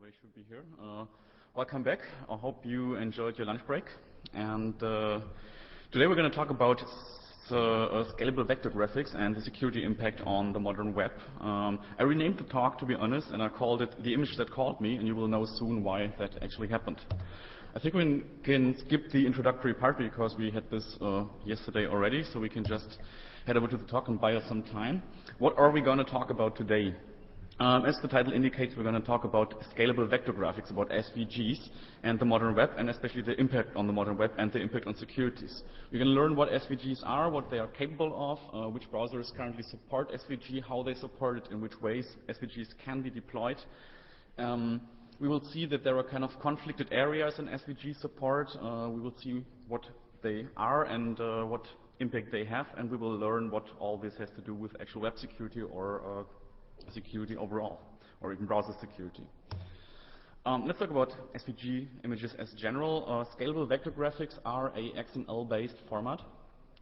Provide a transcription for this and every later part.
everybody should be here. Welcome back. I hope you enjoyed your lunch break. And today we're going to talk about scalable vector graphics and the security impact on the modern web. I renamed the talk, to be honest, and I called it The Image That Called Me, and you will know soon why that actually happened. I think we can skip the introductory part because we had this yesterday already, so we can just head over to the talk and buy us some time. What are we going to talk about today? As the title indicates, we're going to talk about scalable vector graphics, about SVGs and the modern web, and especially the impact on the modern web and the impact on securities. We're going to learn what SVGs are, what they are capable of, which browsers currently support SVG, how they support it, in which ways SVGs can be deployed. We will see that there are kind of conflicted areas in SVG support. We will see what they are and what impact they have, and we will learn what all this has to do with actual web security or security overall, or even browser security. Let's talk about SVG images as general. Scalable vector graphics are a XML-based format.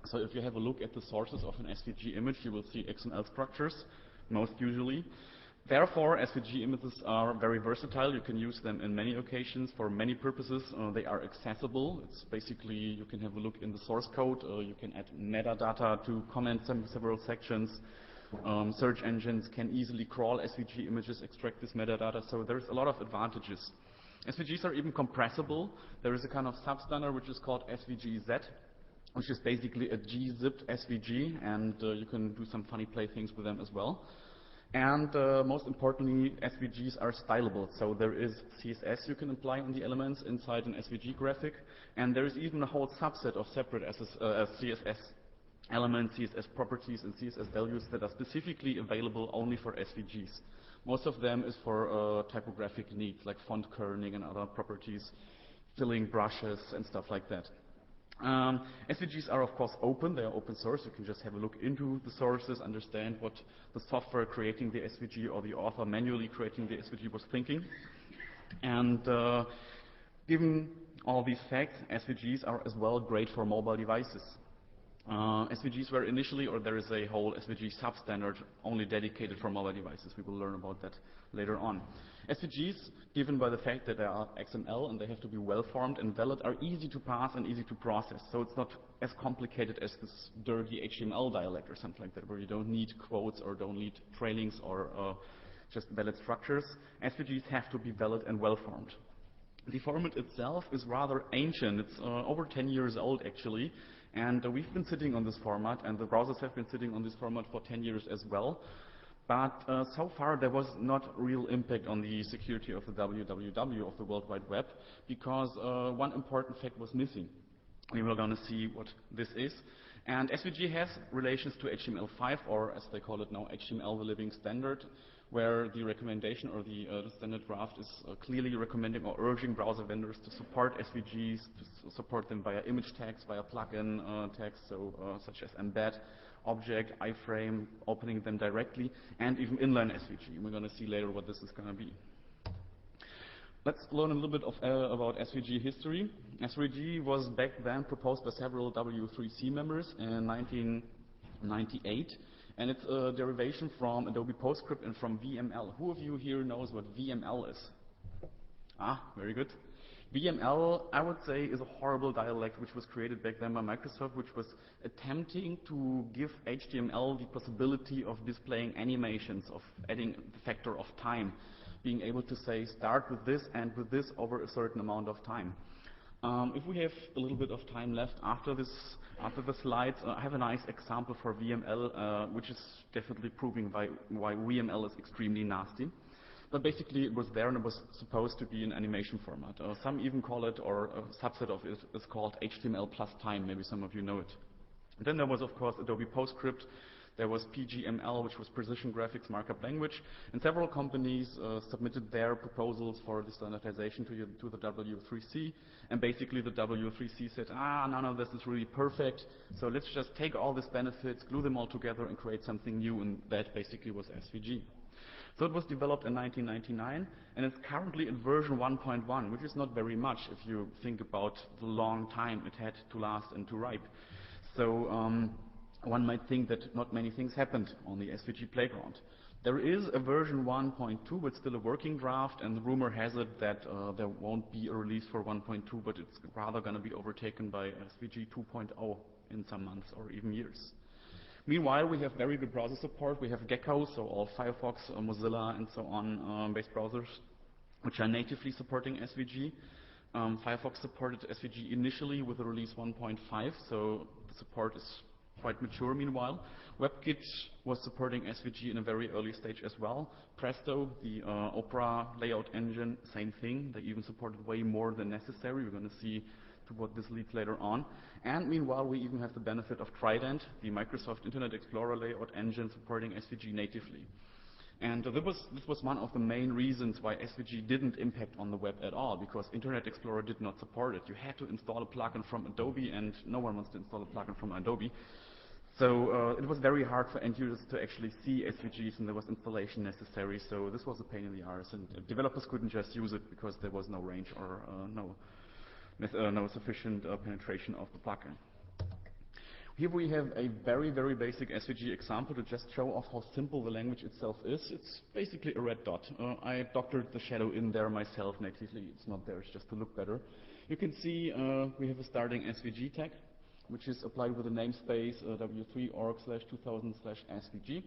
So if you have a look at the sources of an SVG image, you will see XML structures, most usually. Therefore, SVG images are very versatile. You can use them in many occasions for many purposes. They are accessible. It's basically, you can have a look in the source code. You can add metadata to comment several sections. Search engines can easily crawl SVG images, extract this metadata, so there's a lot of advantages. SVGs are even compressible. There is a kind of substandard which is called SVGZ, which is basically a gzipped SVG, and you can do some funny playthings with them as well. And most importantly, SVGs are stylable, so there is CSS you can apply on the elements inside an SVG graphic, and there is even a whole subset of separate CSS elements, CSS properties, and CSS values that are specifically available only for SVGs. Most of them is for typographic needs, like font kerning and other properties, filling brushes and stuff like that. SVGs are of course open, they are open source. You can just have a look into the sources, understand what the software creating the SVG or the author manually creating the SVG was thinking. And given all these facts, SVGs are as well great for mobile devices. SVGs were initially, or there is a whole SVG substandard only dedicated for mobile devices. We will learn about that later on. SVGs, given by the fact that they are XML and they have to be well-formed and valid, are easy to pass and easy to process. So it's not as complicated as this dirty HTML dialect or something like that, where you don't need quotes or don't need trailings or just valid structures. SVGs have to be valid and well-formed. The format itself is rather ancient. It's over 10 years old, actually. And we've been sitting on this format, and the browsers have been sitting on this format for 10 years as well. But so far, there was not real impact on the security of the WWW, of the World Wide Web, because one important fact was missing. We were going to see what this is. And SVG has relations to HTML5, or as they call it now, HTML, the living standard, where the recommendation or the standard draft is clearly recommending or urging browser vendors to support SVGs, to support them via image tags, via plugin tags, so such as embed, object, iframe, opening them directly, and even inline SVG. We're going to see later what this is going to be. Let's learn a little bit about SVG history. SVG was back then proposed by several W3C members in 1998. And it's a derivation from Adobe PostScript and from VML. Who of you here knows what VML is? Ah, very good. VML, I would say, is a horrible dialect which was created back then by Microsoft, which was attempting to give HTML the possibility of displaying animations, of adding the factor of time, being able to say start with this and with this over a certain amount of time. If we have a little bit of time left after the slides, I have a nice example for VML, which is definitely proving why VML is extremely nasty. But basically, it was there and it was supposed to be an animation format. Some even call it, or a subset of it is called HTML plus time. Maybe some of you know it. Then there was, of course, Adobe PostScript. There was PGML, which was Precision Graphics Markup Language, and several companies submitted their proposals for the standardization to the W3C, and basically the W3C said, none of this is really perfect, so let's just take all these benefits, glue them all together, and create something new, and that basically was SVG. So it was developed in 1999, and it's currently in version 1.1, which is not very much if you think about the long time it had to last and to ripe. So one might think that not many things happened on the SVG playground. There is a version 1.2, but still a working draft, and the rumor has it that there won't be a release for 1.2, but it's rather going to be overtaken by SVG 2.0 in some months or even years. Meanwhile, we have very good browser support. We have Gecko, so all Firefox, Mozilla, and so on based browsers, which are natively supporting SVG. Firefox supported SVG initially with the release 1.5, so the support is quite mature meanwhile. WebKit was supporting SVG in a very early stage as well. Presto, the Opera layout engine, same thing. They even supported way more than necessary. We're going to see to what this leads later on. And meanwhile, we even have the benefit of Trident, the Microsoft Internet Explorer layout engine supporting SVG natively. And this was one of the main reasons why SVG didn't impact on the web at all, because Internet Explorer did not support it. You had to install a plugin from Adobe, and no one wants to install a plugin from Adobe. So it was very hard for end users to actually see SVGs, and there was installation necessary. So this was a pain in the arse, and developers couldn't just use it because there was no range or no sufficient penetration of the plugin. Here we have a very, very basic SVG example to just show off how simple the language itself is. It's basically a red dot. I doctored the shadow in there myself natively. It's not there, it's just to look better. You can see we have a starting SVG tag, which is applied with a namespace w3org/2000/SVG.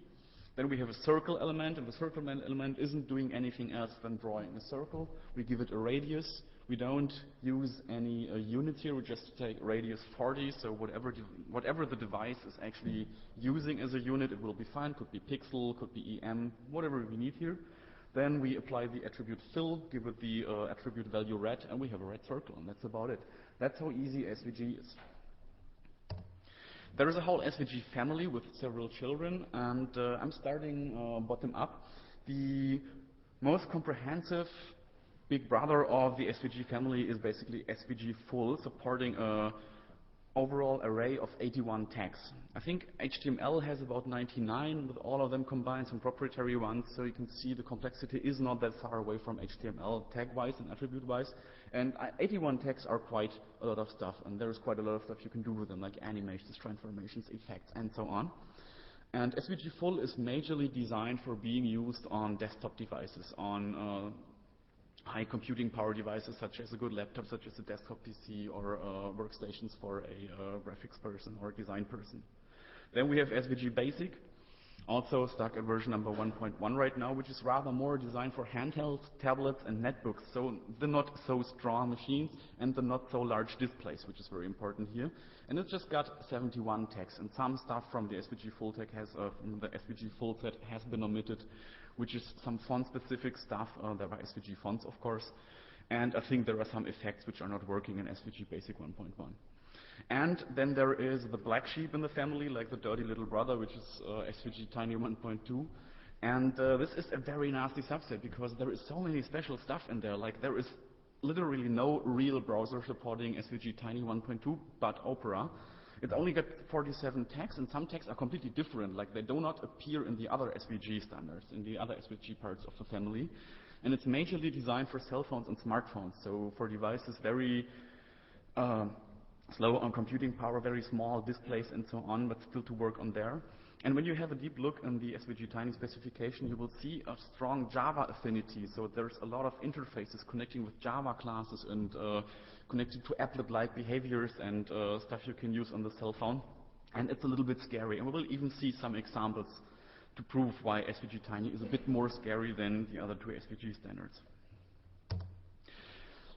Then we have a circle element, and the circle element isn't doing anything else than drawing a circle. We give it a radius. We don't use any units here. We just take radius 40, so whatever the device is actually using as a unit, it will be fine. Could be pixel, could be EM, whatever we need here. Then we apply the attribute fill, give it the attribute value red, and we have a red circle, and that's about it. That's how easy SVG is. There is a whole SVG family with several children, and I'm starting bottom up. The most comprehensive big brother of the SVG family is basically SVG full, supporting an overall array of 81 tags. I think HTML has about 99 with all of them combined, some proprietary ones, so you can see the complexity is not that far away from HTML tag-wise and attribute-wise. And 81 tags are quite a lot of stuff, and there's quite a lot of stuff you can do with them, like animations, transformations, effects, and so on. And SVG full is majorly designed for being used on desktop devices, on high computing power devices such as a good laptop, such as a desktop PC, or workstations for a graphics person or design person. Then we have SVG basic, also stuck at version number 1.1 right now, which is rather more designed for handhelds, tablets, and netbooks, so the not so strong machines and the not so large displays, which is very important here. And it's just got 71 tags, and some stuff from the SVG full tag from the SVG full set has been omitted, which is some font-specific stuff. There are SVG fonts, of course, and I think there are some effects which are not working in SVG Basic 1.1. And then there is the black sheep in the family, like the dirty little brother, which is SVG Tiny 1.2. And this is a very nasty subset because there is so many special stuff in there. Like there is literally no real browser supporting SVG Tiny 1.2 but Opera. It only got 47 tags, and some tags are completely different, like they do not appear in the other SVG standards, in the other SVG parts of the family. And it's majorly designed for cell phones and smartphones, so for devices very slow on computing power, very small displays and so on, but still to work on there. And when you have a deep look in the SVG Tiny specification, you will see a strong Java affinity. So there's a lot of interfaces connecting with Java classes and connected to applet-like behaviors and stuff you can use on the cell phone. And it's a little bit scary. And we will even see some examples to prove why SVG Tiny is a bit more scary than the other two SVG standards.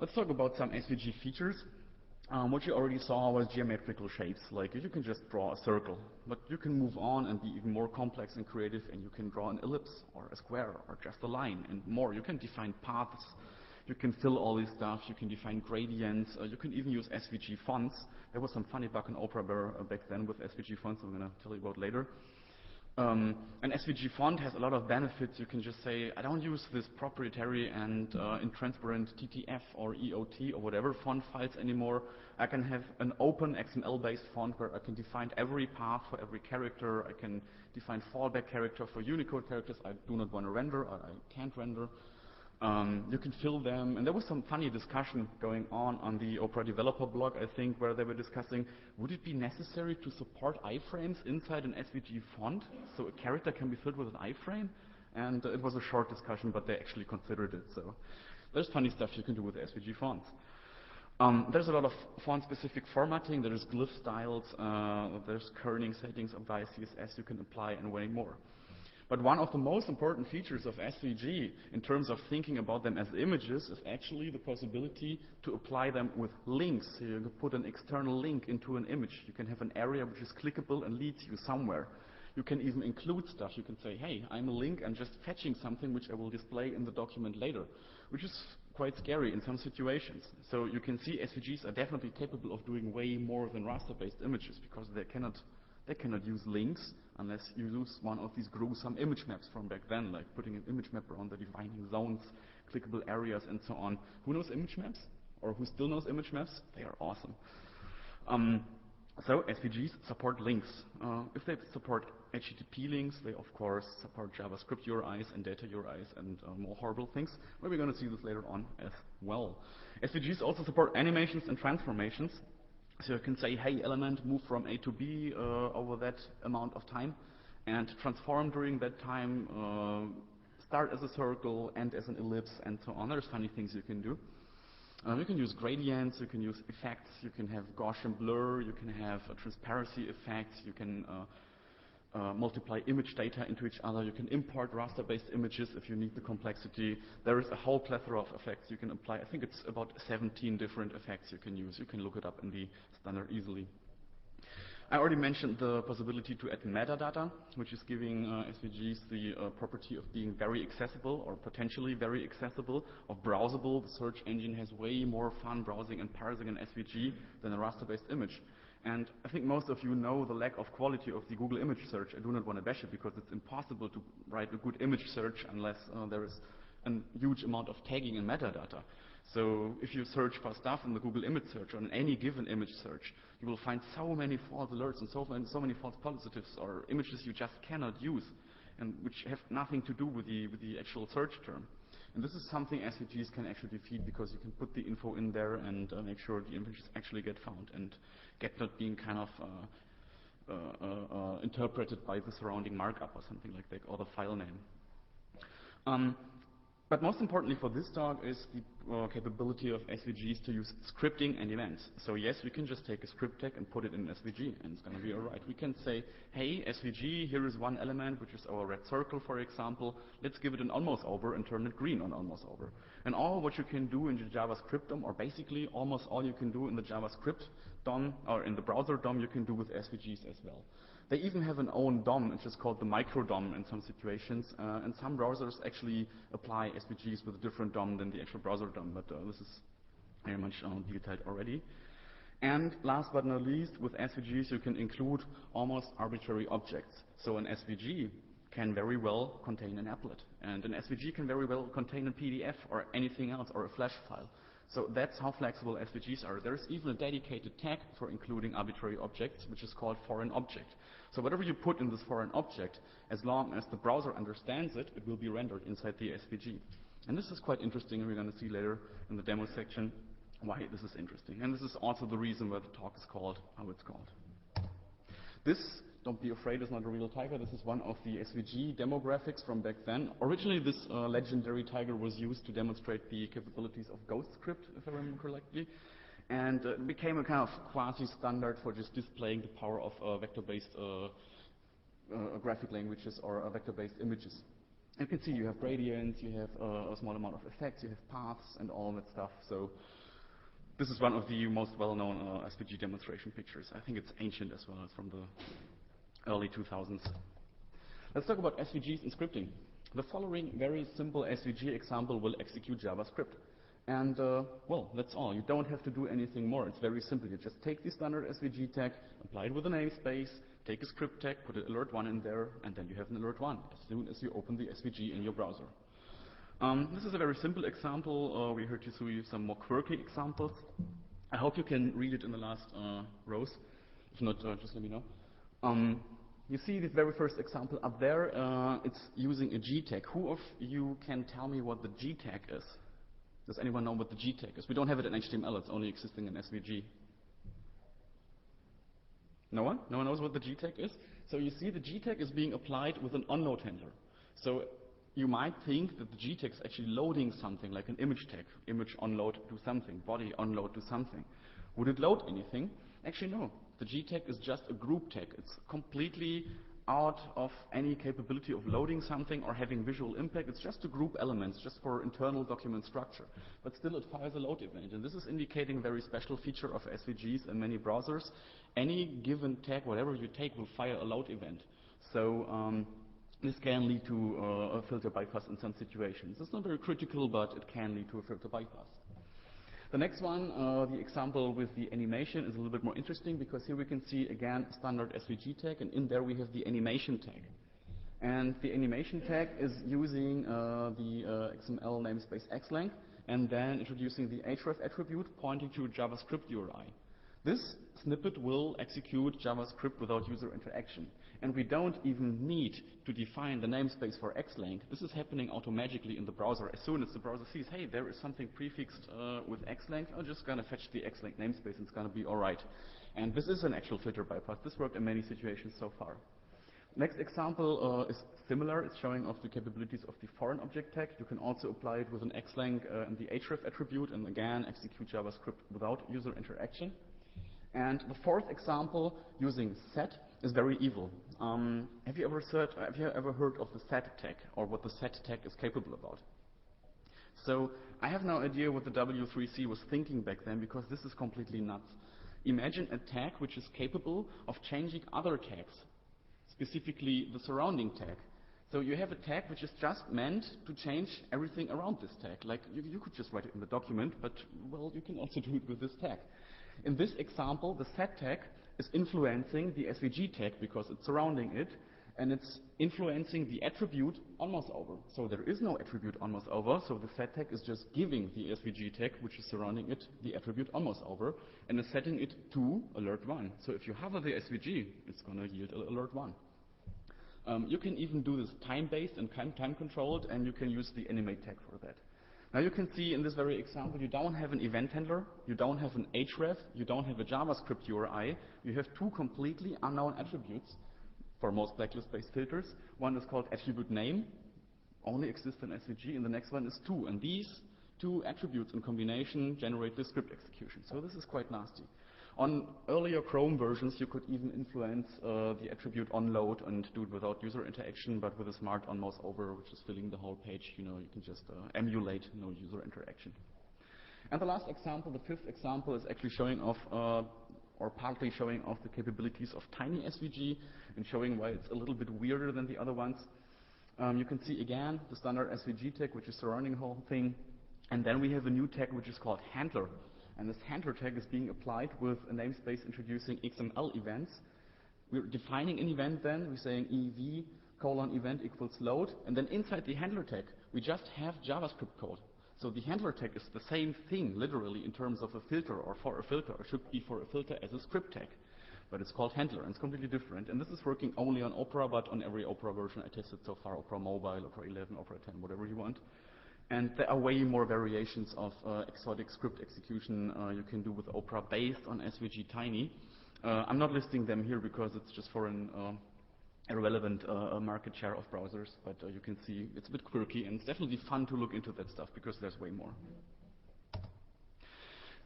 Let's talk about some SVG features. What you already saw was geometrical shapes, like you can just draw a circle, but you can move on and be even more complex and creative, and you can draw an ellipse or a square or just a line and more. You can define paths, you can fill all this stuff, you can define gradients, you can even use SVG fonts. There was some funny bug in Opera back then with SVG fonts I'm going to tell you about later. An SVG font has a lot of benefits. You can just say, I don't use this proprietary and intransparent TTF or EOT or whatever font files anymore. I can have an open XML-based font where I can define every path for every character. I can define fallback character for Unicode characters I do not want to render or I can't render. You can fill them, and there was some funny discussion going on the Opera developer blog, I think, where they were discussing, would it be necessary to support iframes inside an SVG font, so a character can be filled with an iframe? And it was a short discussion, but they actually considered it, so there's funny stuff you can do with SVG fonts. There's a lot of font-specific formatting, there's glyph styles, there's kerning settings by CSS you can apply, and way more. But one of the most important features of SVG in terms of thinking about them as images is actually the possibility to apply them with links. So you can put an external link into an image. You can have an area which is clickable and leads you somewhere. You can even include stuff. You can say, hey, I'm a link, I'm just fetching something which I will display in the document later, which is quite scary in some situations. So you can see SVGs are definitely capable of doing way more than raster-based images because they cannot use links unless you use one of these gruesome image maps from back then, like putting an image map around the defining zones, clickable areas, and so on. Who knows image maps? Or who still knows image maps? They are awesome. So SVGs support links. If they support HTTP links, they of course support JavaScript URIs and data URIs and more horrible things. But we're going to see this later on as well. SVGs also support animations and transformations. So you can say, hey, element, move from A to B over that amount of time, and transform during that time, start as a circle, end as an ellipse, and so on. There's funny things you can do. You can use gradients, you can use effects, you can have Gaussian blur, you can have transparency effects, you can multiply image data into each other, you can import raster-based images if you need the complexity. There is a whole plethora of effects you can apply. I think it's about 17 different effects you can use. You can look it up in the standard easily. I already mentioned the possibility to add metadata, which is giving SVGs the property of being very accessible or potentially very accessible, or browsable. The search engine has way more fun browsing and parsing an SVG than a raster-based image. And I think most of you know the lack of quality of the Google image search. I do not want to bash it because it's impossible to write a good image search unless there is a huge amount of tagging and metadata. So if you search for stuff in the Google image search or in any given image search, you will find so many false alerts and so many false positives or images you just cannot use, and which have nothing to do with the actual search term. And this is something SVGs can actually defeat because you can put the info in there and make sure the images actually get found and get not being kind of interpreted by the surrounding markup or something like that, or the file name. But most importantly for this talk is the capability of SVGs to use scripting and events. So yes, we can just take a script tag and put it in an SVG, and it's going to be all right. We can say, hey, SVG, here is one element, which is our red circle, for example. Let's give it an almost over and turn it green on almost over. And all what you can do in the JavaScript DOM, or basically almost all you can do in the JavaScript DOM, or in the browser DOM, you can do with SVGs as well. They even have an own DOM, which is called the micro DOM in some situations, and some browsers actually apply SVGs with a different DOM than the actual browser DOM, but this is very much detailed already. And last but not least, with SVGs you can include almost arbitrary objects. So an SVG can very well contain an applet, and an SVG can very well contain a PDF or anything else, or a Flash file. So that's how flexible SVGs are. There's even a dedicated tag for including arbitrary objects, which is called foreign object. So whatever you put in this foreign object, as long as the browser understands it, it will be rendered inside the SVG. And this is quite interesting, and we're going to see later in the demo section why this is interesting. And this is also the reason why the talk is called how it's called. This, don't be afraid, is not a real tiger. This is one of the SVG demo graphics from back then. Originally, this legendary tiger was used to demonstrate the capabilities of GhostScript, if I remember correctly. And it became a kind of quasi-standard for just displaying the power of vector-based graphic languages or vector-based images. You can see you have gradients, you have a small amount of effects, you have paths and all that stuff. So this is one of the most well-known SVG demonstration pictures. I think it's ancient as well. It's from the early 2000s. Let's talk about SVGs and scripting. The following very simple SVG example will execute JavaScript. And, well, that's all. You don't have to do anything more. It's very simple. You just take the standard SVG tag, apply it with a namespace, take a script tag, put an alert1 in there, and then you have an alert1 as soon as you open the SVG in your browser. This is a very simple example. We heard you see some more quirky examples. I hope you can read it in the last rows. If not, just let me know. You see the very first example up there, it's using a G tag. Who of you can tell me what the G tag is? Does anyone know what the G tag is? We don't have it in HTML, it's only existing in SVG. No one? No one knows what the G tag is? So you see the G tag is being applied with an onload handler. So you might think that the G tag is actually loading something like an image tag. Image onload to something, body onload to something. Would it load anything? Actually no. The G tag is just a group tag. It's completely out of any capability of loading something or having visual impact. It's just a group element, just for internal document structure. But still it fires a load event. And this is indicating a very special feature of SVGs in many browsers. Any given tag, whatever you take, will fire a load event. So this can lead to a filter bypass in some situations. It's not very critical, but it can lead to a filter bypass. The next one, the example with the animation, is a little bit more interesting because here we can see again standard SVG tag, and in there we have the animation tag. And the animation tag is using the XML namespace xlength and then introducing the href attribute pointing to JavaScript URI. This snippet will execute JavaScript without user interaction. And we don't even need to define the namespace for xlength. This is happening automatically in the browser. As soon as the browser sees, hey, there is something prefixed with xlength, I'm just going to fetch the xlength namespace and it's going to be all right. And this is an actual filter bypass. This worked in many situations so far. Next example is similar. It's showing off the capabilities of the foreign object tag. You can also apply it with an xlength and the href attribute and again execute JavaScript without user interaction. And the fourth example, using set, is very evil. Have you ever heard of the set tag, or what the set tag is capable about? So I have no idea what the W3C was thinking back then, because this is completely nuts. Imagine a tag which is capable of changing other tags, specifically the surrounding tag. So you have a tag which is just meant to change everything around this tag. Like you could just write it in the document, but well, you can also do it with this tag. In this example, the set tag is influencing the SVG tag because it's surrounding it, and it's influencing the attribute on mouse over. So there is no attribute on mouse over, so the set tag is just giving the SVG tag, which is surrounding it, the attribute on mouse over, and is setting it to alert 1. So if you hover the SVG, it's going to yield alert 1. You can even do this time-based and time-controlled, and you can use the animate tag for that. Now you can see in this very example, you don't have an event handler, you don't have an href, you don't have a JavaScript URI, you have two completely unknown attributes for most blacklist-based filters. One is called attribute name, only exists in SVG, and the next one is to. And these two attributes in combination generate the script execution. So this is quite nasty. On earlier Chrome versions, you could even influence the attribute onload and do it without user interaction, but with a smart on mouse over, which is filling the whole page, you can just emulate no user interaction. And the last example, the fifth example, is actually showing off, or partly showing off the capabilities of tiny SVG and showing why it's a little bit weirder than the other ones. You can see again the standard SVG tag, which is surrounding the whole thing, and then we have a new tag which is called handler. And this handler tag is being applied with a namespace introducing XML events. We're defining an event then, we're saying EV:event equals load, and then inside the handler tag, we just have JavaScript code. So the handler tag is the same thing, literally, in terms of a filter or for a filter, or should be for a filter as a script tag. But it's called handler, and it's completely different. And this is working only on Opera, but on every Opera version I tested so far, Opera Mobile, Opera 11, Opera 10, whatever you want. And there are way more variations of exotic script execution you can do with Opera based on SVG Tiny. I'm not listing them here because it's just for an irrelevant market share of browsers, but you can see it's a bit quirky, and it's definitely fun to look into that stuff because there's way more.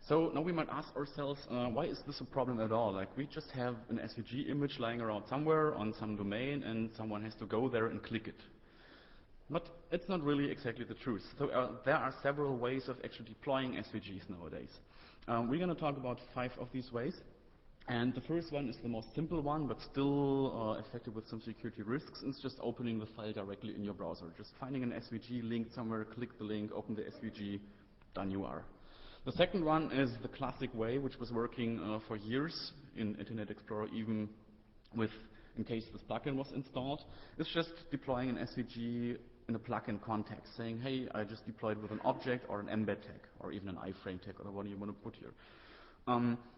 So now we might ask ourselves, why is this a problem at all? Like, we just have an SVG image lying around somewhere on some domain, and someone has to go there and click it. But it's not really exactly the truth. So there are several ways of actually deploying SVGs nowadays. We're going to talk about 5 of these ways. And the first one is the most simple one, but still affected with some security risks. It's just opening the file directly in your browser. Just finding an SVG link somewhere, click the link, open the SVG, done you are. The second one is the classic way, which was working for years in Internet Explorer, even with, in case this plugin was installed. It's just deploying an SVG in a plugin context, saying, hey, I just deployed with an object or an embed tag, or even an iframe tag, or what do you want to put here.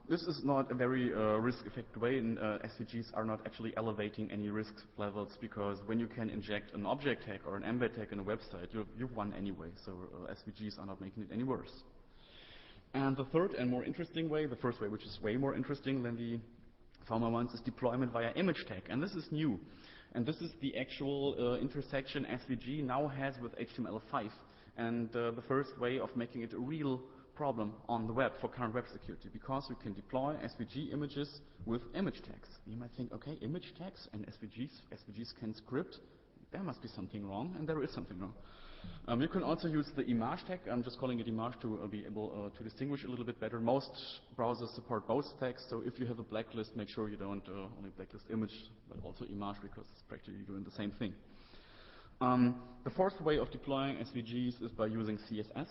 This is not a very risk-effective way, and SVGs are not actually elevating any risk levels, because when you can inject an object tag or an embed tag in a website, you've won anyway, so SVGs are not making it any worse. And the third and more interesting way, the first way, which is way more interesting than the former ones, is deployment via image tag. And this is new. And this is the actual intersection SVG now has with HTML5. And the first way of making it a real problem on the web for current web security, because you can deploy SVG images with image tags. You might think, okay, image tags and SVGs can script. There must be something wrong, and there is something wrong. You can also use the image tag. I'm just calling it image to be able to distinguish a little bit better. Most browsers support both tags, so if you have a blacklist, make sure you don't only blacklist image, but also image, because it's practically doing the same thing. The fourth way of deploying SVGs is by using CSS.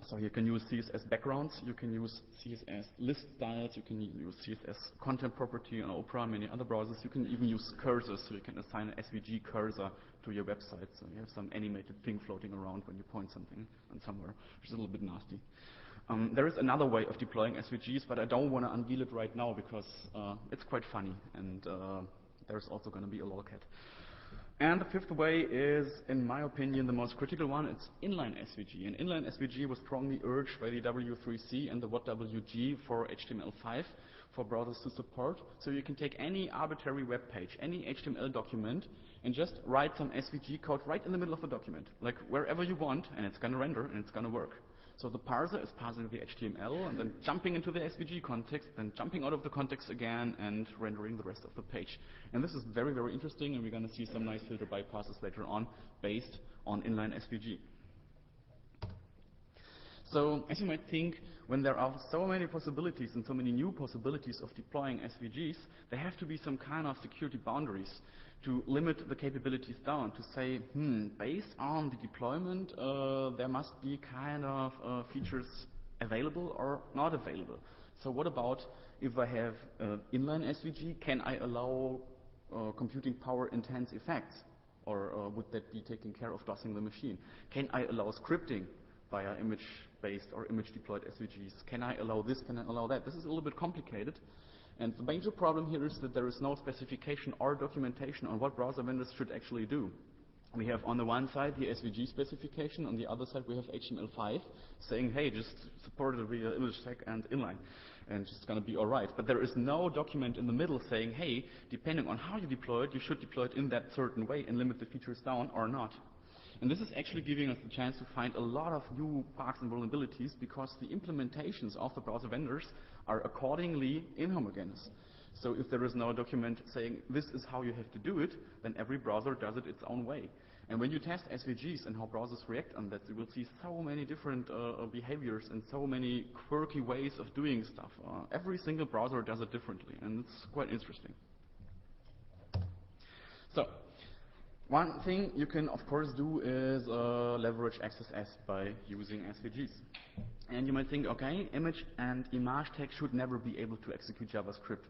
So you can use CSS backgrounds, you can use CSS list styles, you can use CSS content property on Opera, many other browsers. You can even use cursors, so you can assign an SVG cursor to your website. So you have some animated thing floating around when you point something on somewhere, which is a little bit nasty. There is another way of deploying SVGs, but I don't want to unveil it right now because it's quite funny, and there's also going to be a lolcat. And the fifth way is, in my opinion, the most critical one. It's inline SVG. And inline SVG was strongly urged by the W3C and the WWG for HTML5 for browsers to support. So you can take any arbitrary web page, any HTML document, and just write some SVG code right in the middle of the document, like wherever you want, and it's going to render and it's going to work. So the parser is parsing the HTML and then jumping into the SVG context, then jumping out of the context again and rendering the rest of the page. And this is very, very interesting, and we're going to see some nice filter bypasses later on based on inline SVG. So as you might think, when there are so many possibilities and so many new possibilities of deploying SVGs, there have to be some kind of security boundaries to limit the capabilities down, to say, based on the deployment, there must be kind of features available or not available. So what about if I have inline SVG? Can I allow computing power intense effects? Or would that be taking care of DOSing the machine? Can I allow scripting via image-based or image-deployed SVGs? Can I allow this? Can I allow that? This is a little bit complicated. And the major problem here is that there is no specification or documentation on what browser vendors should actually do. We have on the one side the SVG specification, on the other side we have HTML5 saying, hey, just support it via image tag and inline, and it's going to be all right. But there is no document in the middle saying, hey, depending on how you deploy it, you should deploy it in that certain way and limit the features down or not. And this is actually giving us the chance to find a lot of new bugs and vulnerabilities, because the implementations of the browser vendors are accordingly inhomogeneous. So if there is no document saying this is how you have to do it, then every browser does it its own way. And when you test SVGs and how browsers react on that, you will see so many different behaviors and so many quirky ways of doing stuff. Every single browser does it differently, and it's quite interesting. So one thing you can, of course, do is leverage XSS by using SVGs. And you might think, okay, image and image tag should never be able to execute JavaScript.